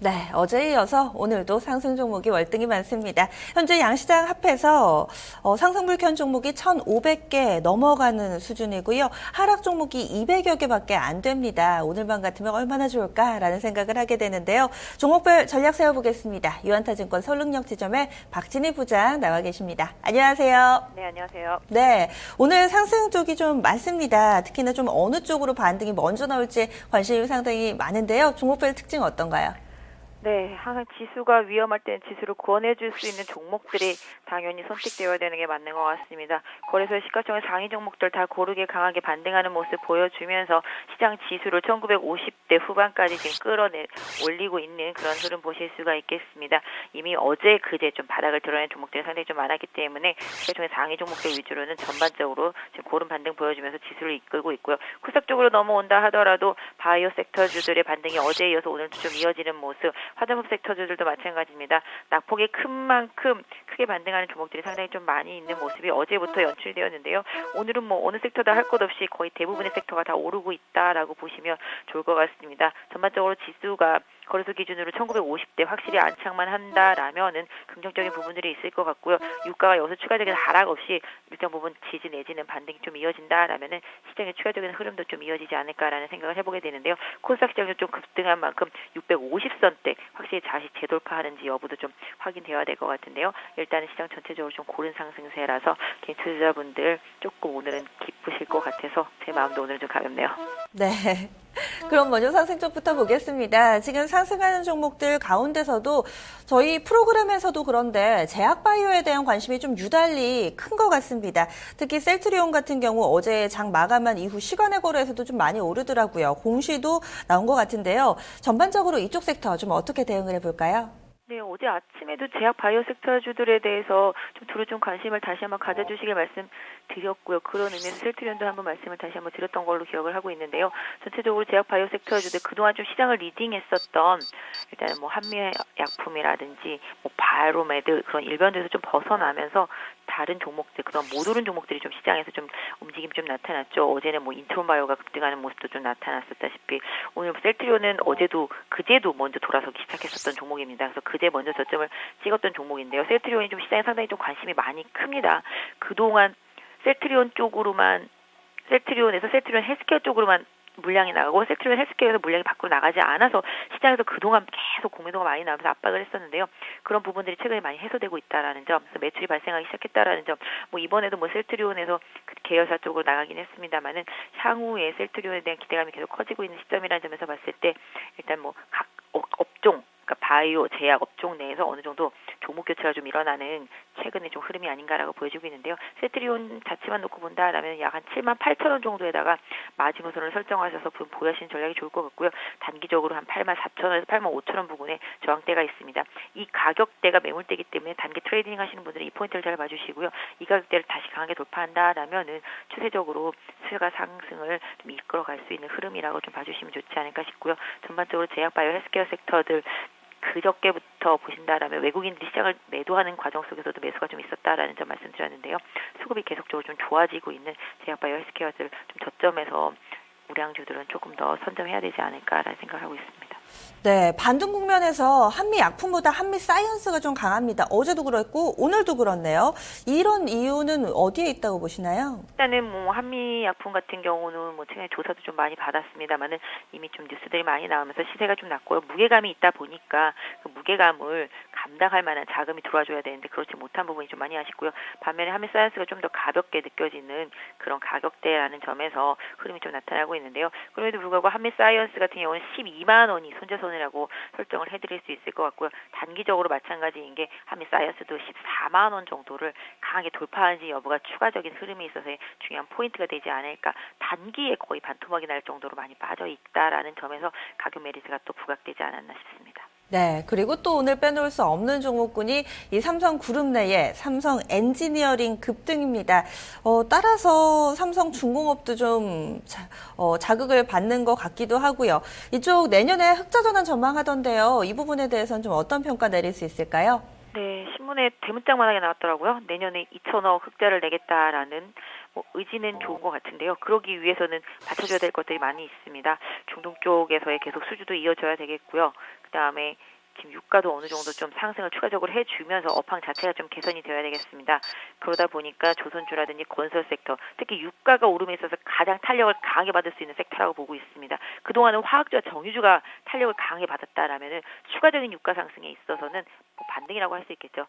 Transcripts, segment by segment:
네, 어제에 이어서 오늘도 상승 종목이 월등히 많습니다. 현재 양시장 합해서 상승 불편 종목이 1,500개 넘어가는 수준이고요. 하락 종목이 200여 개밖에 안 됩니다. 오늘 밤 같으면 얼마나 좋을까라는 생각을 하게 되는데요. 종목별 전략 세워보겠습니다. 유한타증권 서울능력 지점의 박진희 부장 나와 계십니다. 안녕하세요. 네, 안녕하세요. 네, 오늘 상승 쪽이 좀 많습니다. 특히나 좀 어느 쪽으로 반등이 먼저 나올지 관심이 상당히 많은데요. 종목별 특징 어떤가요? 네, 항상 지수가 위험할 때는 지수를 구원해줄 수 있는 종목들이 당연히 선택되어야 되는 게 맞는 것 같습니다. 거래소 시가총액 상위 종목들 다 고르게 강하게 반등하는 모습 보여주면서 시장 지수를 1950대 후반까지 지금 올리고 있는 그런 흐름 보실 수가 있겠습니다. 이미 어제 그제 좀 바닥을 드러낸 종목들이 상당히 좀 많았기 때문에 시가총액 상위 종목들 위주로는 전반적으로 지금 고른 반등 보여주면서 지수를 이끌고 있고요. 쿠삭 쪽으로 넘어온다 하더라도 바이오 섹터주들의 반등이 어제에 이어서 오늘도 좀 이어지는 모습, 화장품 섹터주들도 마찬가지입니다. 낙폭이 큰 만큼 크게 반등하는 종목들이 상당히 좀 많이 있는 모습이 어제부터 연출되었는데요. 오늘은 뭐 어느 섹터다 할 것 없이 거의 대부분의 섹터가 다 오르고 있다라고 보시면 좋을 것 같습니다. 전반적으로 지수가 거래소 기준으로 1950대 확실히 안착만 한다라면은 긍정적인 부분들이 있을 것 같고요. 유가가 여기서 추가적인 하락 없이 일정 부분 지지 내지는 반등이 좀 이어진다라면은 시장의 추가적인 흐름도 좀 이어지지 않을까라는 생각을 해보게 되는데요. 코스닥 시장이 좀 급등한 만큼 650선대 확실히 다시 재돌파하는지 여부도 좀 확인되어야 될 것 같은데요. 일단은 시장 전체적으로 좀 고른 상승세라서 개인 투자자분들 조금 오늘은 기쁘실 것 같아서 제 마음도 오늘은 좀 가볍네요. 네. 그럼 먼저 상승 쪽부터 보겠습니다. 지금 상승하는 종목들 가운데서도 저희 프로그램에서도 그런데 제약바이오에 대한 관심이 좀 유달리 큰 것 같습니다. 특히 셀트리온 같은 경우 어제 장 마감한 이후 시간의 거래에서도 좀 많이 오르더라고요. 공시도 나온 것 같은데요. 전반적으로 이쪽 섹터 좀 어떻게 대응을 해볼까요? 네, 어제 아침에도 제약 바이오 섹터주들에 대해서 좀 두루 좀 관심을 다시 한번 가져주시길 말씀드렸고요. 그런 의미에서 셀트리온도 한번 말씀을 다시 한번 드렸던 걸로 기억을 하고 있는데요. 전체적으로 제약 바이오 섹터주들 그동안 좀 시장을 리딩했었던 일단은 뭐 한미약품이라든지 뭐 바이오메드 그런 일변도에서 좀 벗어나면서 다른 종목들, 그런 못 오른 종목들이 좀 시장에서 좀 움직임이 좀 나타났죠. 어제는 뭐 인트론바이오가 급등하는 모습도 좀 나타났었다시피 오늘 셀트리온은 어제도 그제도 먼저 돌아서기 시작했었던 종목입니다. 그래서 그제 먼저 저점을 찍었던 종목인데요. 셀트리온이 좀 시장에 상당히 좀 관심이 많이 큽니다. 그동안 셀트리온에서 셀트리온 헬스케어 쪽으로만 물량이 나가고 셀트리온 헬스케어에서 물량이 밖으로 나가지 않아서 시장에서 그동안 계속 공매도가 많이 나오면서 압박을 했었는데요. 그런 부분들이 최근에 많이 해소되고 있다라는 점, 그래서 매출이 발생하기 시작했다라는 점, 뭐 이번에도 뭐 셀트리온에서 계열사 쪽으로 나가긴 했습니다만은 향후에 셀트리온에 대한 기대감이 계속 커지고 있는 시점이라는 점에서 봤을 때 일단 뭐 각 업종, 그러니까 바이오, 제약 업종 내에서 어느 정도 종목 교체가 좀 일어나는 최근에 좀 흐름이 아닌가라고 보여지고 있는데요. 셀트리온 자체만 놓고 본다라면 약 한 78,000원 정도에다가 마지노선을 설정하셔서 보유하시는 전략이 좋을 것 같고요. 단기적으로 한 84,000원에서 85,000원 부근에 저항대가 있습니다. 이 가격대가 매물대이기 때문에 단기 트레이딩 하시는 분들은 이 포인트를 잘 봐주시고요. 이 가격대를 다시 강하게 돌파한다라면은 추세적으로 수요가 상승을 좀 이끌어갈 수 있는 흐름이라고 좀 봐주시면 좋지 않을까 싶고요. 전반적으로 제약, 바이오, 헬스케어 섹터들 그저께부터 보신다라면 외국인들이 시장을 매도하는 과정 속에서도 매수가 좀 있었다라는 점 말씀드렸는데요. 수급이 계속적으로 좀 좋아지고 있는 제약바이오 헬스케어들 좀 저점에서 우량주들은 조금 더 선점해야 되지 않을까라는 생각을 하고 있습니다. 네, 반등 국면에서 한미약품보다 한미사이언스가 좀 강합니다. 어제도 그랬고 오늘도 그렇네요. 이런 이유는 어디에 있다고 보시나요? 일단은 뭐 한미약품 같은 경우는 뭐 최근에 조사도 좀 많이 받았습니다만은 이미 좀 뉴스들이 많이 나오면서 시세가 좀 낮고요. 무게감이 있다 보니까 그 무게감을 감당할 만한 자금이 들어와줘야 되는데 그렇지 못한 부분이 좀 많이 아쉽고요. 반면에 한미사이언스가 좀 더 가볍게 느껴지는 그런 가격대라는 점에서 흐름이 좀 나타나고 있는데요. 그럼에도 불구하고 한미사이언스 같은 경우는 12만 원이 손재선이라고 설정을 해드릴 수 있을 것 같고요. 단기적으로 마찬가지인 게 한미사이언스도 14만 원 정도를 강하게 돌파하는지 여부가 추가적인 흐름이 있어서 중요한 포인트가 되지 않을까. 단기에 거의 반토막이 날 정도로 많이 빠져 있다라는 점에서 가격 메리트가 또 부각되지 않았나 싶습니다. 네, 그리고 또 오늘 빼놓을 수 없는 종목군이 이 삼성그룹 내의 삼성 엔지니어링 급등입니다. 따라서 삼성중공업도 좀 자극을 받는 것 같기도 하고요. 이쪽 내년에 흑자 전환 전망하던데요. 이 부분에 대해서는 좀 어떤 평가 내릴 수 있을까요? 네, 신문에 대문짝만하게 나왔더라고요. 내년에 2천억 흑자를 내겠다라는 의지는 좋은 것 같은데요. 그러기 위해서는 받쳐줘야 될 것들이 많이 있습니다. 중동 쪽에서의 계속 수주도 이어져야 되겠고요. 그다음에 지금 유가도 어느 정도 좀 상승을 추가적으로 해주면서 업황 자체가 좀 개선이 되어야 되겠습니다. 그러다 보니까 조선주라든지 건설 섹터, 특히 유가가 오름에 있어서 가장 탄력을 강하게 받을 수 있는 섹터라고 보고 있습니다. 그동안은 화학주와 정유주가 탄력을 강하게 받았다라면은 추가적인 유가 상승에 있어서는 반등이라고 할 수 있겠죠.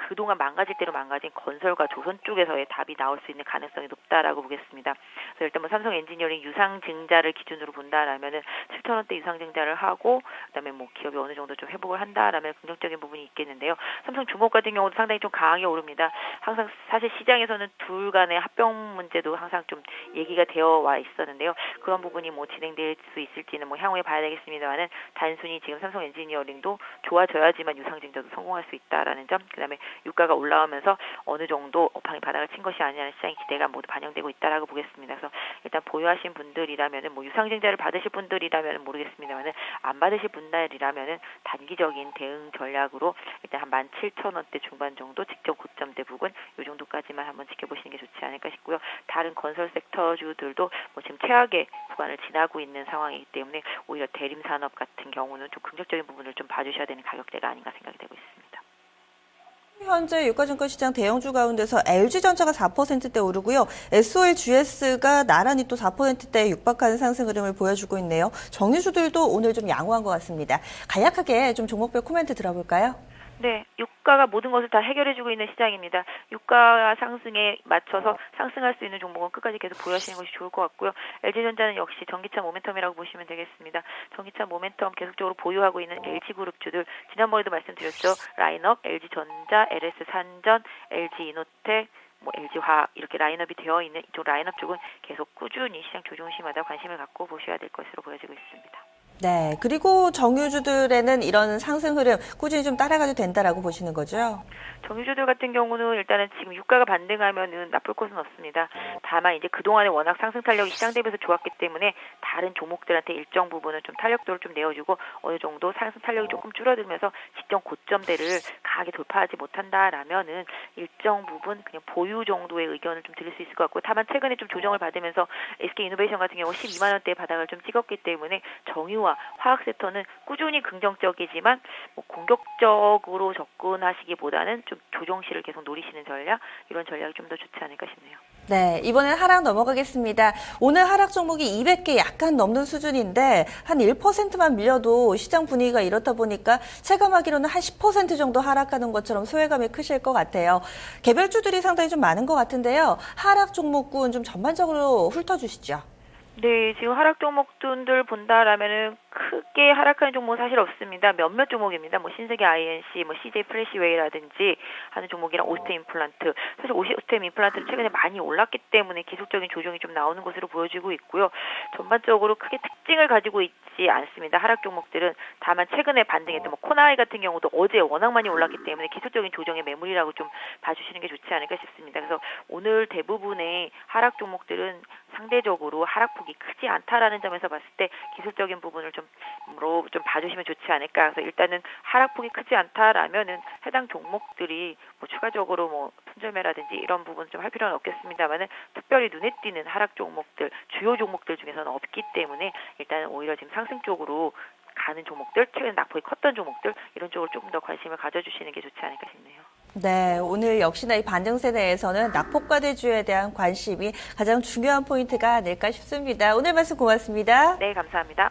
그동안 망가질 대로 망가진 건설과 조선 쪽에서의 답이 나올 수 있는 가능성이 높다라고 보겠습니다. 그래서 일단 삼성 엔지니어링 유상증자를 기준으로 본다라면은 7,000원대 유상증자를 하고 그다음에 기업이 어느 정도 좀 회복을 한다라면 긍정적인 부분이 있겠는데요. 삼성 중공업 같은 경우도 상당히 좀 강하게 오릅니다. 항상 사실 시장에서는 둘 간의 합병 문제도 항상 좀 얘기가 되어 와 있었는데요. 그런 부분이 진행될 수 있을지는 향후에 봐야 되겠습니다만은 단순히 지금 삼성 엔지니어링도 좋아져야지만 유상증자도 성공할 수 있다라는 점, 그다음에 유가가 올라오면서 어느 정도 업황이 바닥을 친 것이 아니냐는 시장의 기대가 모두 반영되고 있다라고 보겠습니다. 그래서 일단 보유하신 분들이라면은 유상증자를 받으실 분들이라면은 모르겠습니다만은 안 받으실 분들이라면은 단기적인 대응 전략으로 일단 한 17,000원대 중반 정도 직전 고점대 부근 이 정도까지만 한번 지켜보시는 게 좋지 않을까 싶고요. 다른 건설 섹터주들도 지금 최악의 구간을 지나고 있는 상황이기 때문에 오히려 대림 산업 같은 경우는 좀 긍정적인 부분을 좀 봐주셔야 되는 가격대가 아닌가 생각이 되고 있습니다. 현재 유가증권 시장 대형주 가운데서 LG전자가 4%대 오르고요. SOLGS가 나란히 또 4%대에 육박하는 상승 흐름을 보여주고 있네요. 정유주들도 오늘 좀 양호한 것 같습니다. 간략하게 좀 종목별 코멘트 들어볼까요? 네, 유가가 모든 것을 다 해결해주고 있는 시장입니다. 유가 상승에 맞춰서 상승할 수 있는 종목은 끝까지 계속 보유하시는 것이 좋을 것 같고요. LG전자는 역시 전기차 모멘텀이라고 보시면 되겠습니다. 전기차 모멘텀 계속적으로 보유하고 있는 LG그룹주들, 지난번에도 말씀드렸죠. 라인업, LG전자, LS산전, LG이노텍, LG화학 이렇게 라인업이 되어 있는 이쪽 라인업 쪽은 계속 꾸준히 시장 조정 시마다 관심을 갖고 보셔야 될 것으로 보여지고 있습니다. 네, 그리고 정유주들에는 이런 상승 흐름 꾸준히 좀 따라가도 된다라고 보시는 거죠? 정유주들 같은 경우는 일단은 지금 유가가 반등하면은 나쁠 것은 없습니다. 다만 이제 그동안에 워낙 상승 탄력이 시장 대비해서 좋았기 때문에 다른 종목들한테 일정 부분은 좀 탄력도를 좀 내어주고 어느 정도 상승 탄력이 조금 줄어들면서 직전 고점대를 강하게 돌파하지 못한다라면은 일정 부분 그냥 보유 정도의 의견을 좀 드릴 수 있을 것 같고, 다만 최근에 좀 조정을 받으면서 SK이노베이션 같은 경우 12만 원대의 바닥을 좀 찍었기 때문에 정유와 화학 섹터는 꾸준히 긍정적이지만 공격적으로 접근하시기보다는 좀 조정시를 계속 노리시는 전략, 이런 전략이 좀 더 좋지 않을까 싶네요. 네, 이번엔 하락 넘어가겠습니다. 오늘 하락 종목이 200개 약간 넘는 수준인데 한 1%만 밀려도 시장 분위기가 이렇다 보니까 체감하기로는 한 10% 정도 하락하는 것처럼 소외감이 크실 것 같아요. 개별주들이 상당히 좀 많은 것 같은데요. 하락 종목군 좀 전반적으로 훑어주시죠. 네, 지금 하락 종목들 본다라면은 크게 하락하는 종목은 사실 없습니다. 몇몇 종목입니다. 신세계 INC, CJ 프레시웨이라든지 하는 종목이랑 오스템 임플란트. 사실 오스템 임플란트는 최근에 많이 올랐기 때문에 기술적인 조정이 좀 나오는 것으로 보여지고 있고요. 전반적으로 크게 특징을 가지고 있지 않습니다. 하락 종목들은. 다만 최근에 반등했던 코나이 같은 경우도 어제 워낙 많이 올랐기 때문에 기술적인 조정의 매물이라고 좀 봐주시는 게 좋지 않을까 싶습니다. 그래서 오늘 대부분의 하락 종목들은 상대적으로 하락폭이 크지 않다라는 점에서 봤을 때 기술적인 부분을 좀 봐주시면 좋지 않을까. 그래서 일단은 하락폭이 크지 않다라면은 해당 종목들이 추가적으로 손절매라든지 이런 부분 좀 할 필요는 없겠습니다만은 특별히 눈에 띄는 하락 종목들, 주요 종목들 중에서는 없기 때문에 일단은 오히려 지금 상승 쪽으로 가는 종목들, 최근 낙폭이 컸던 종목들 이런 쪽으로 조금 더 관심을 가져주시는 게 좋지 않을까 싶네요. 네, 오늘 역시나 이 반등세 내에서는 낙폭과대주에 대한 관심이 가장 중요한 포인트가 아닐까 싶습니다. 오늘 말씀 고맙습니다. 네, 감사합니다.